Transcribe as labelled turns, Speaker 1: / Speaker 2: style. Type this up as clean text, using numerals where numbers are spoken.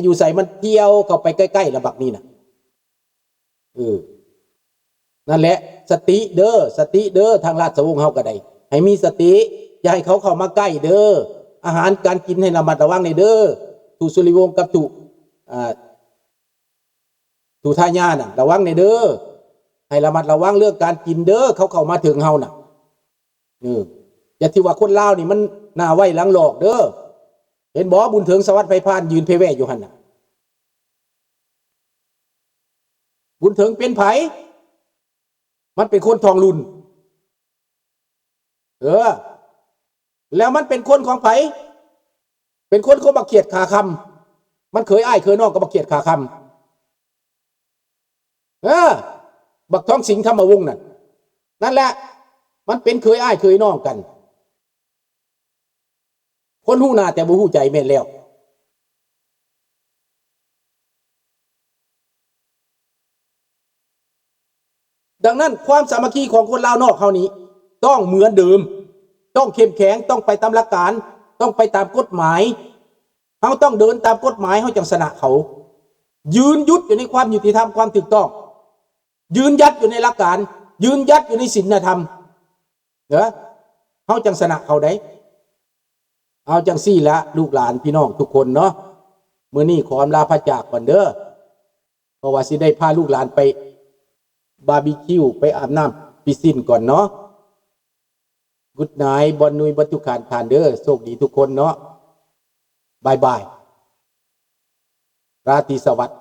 Speaker 1: อยู่ใส่มันเที่ยวเข้าไปใกล้ๆระบักนี่นะนั่นแหละสติเด้อสติเด้อทางราชวงศ์เฮาก็ได้ให้มีสติอย่าให้เขาเข้ามาใกล้เด้ออาหารการกินให้ระมัดระวังในเด้อถูสุริวงศ์กับถูท่าญาน่ะระวังในเด้อให้ระมัดระวังเรื่องการกินเด้อเขาเข้ามาถึงเฮาน่ะอย่าที่ว่าคนลาวนี่มันหน้าไว้หลังหลอกเด้อเห็นบ่บุญถึงสวัสดิ์ไพพานยืนเพแว่อยู่หั่นน่ะบุญถึงเป็นไผมันเป็นคนทองรุ่นแล้วมันเป็นคนของไผเป็นคนบักเขียดขาคำมันเคยอ้ายเคยน้องกับบักเขียดขาคำบักท้องสิงห์ธรรมวงศ์นั่นแหละมันเป็นเคยอ้ายเคยน้องกันคนหู้หน้าแต่บ่หู้ใจแม่นแล้วดังนั้นความสามัคคีของคนลาวนอกเฮานี้ต้องเหมือนเดิมต้องเข้มแข็งต้องไปตามหลักการต้องไปตามกฎหมายเฮาต้องเดินตามกฎหมายเฮาจังชนะเขายืนยุดอยู่ในความยุติธรรมความถูกต้องยืนยัดอยู่ในหลักการยืนยัดอยู่ในศีลธรรมเฮาจังชนะเขาได้เอาจังซี่ละลูกหลานพี่น้องทุกคนเนาะมื้อนี้ขออำลาพระจากก่อนเด้อเพราะว่าสิได้พาลูกหลานไปบาร์บีคิวไปอาบน้ำปิซินก่อนเนาะกุดไนท์บอลนุยบรรทุกการผ่านเด้อโชคดีทุกคนเนาะบายบายราตรีสวัสดิ์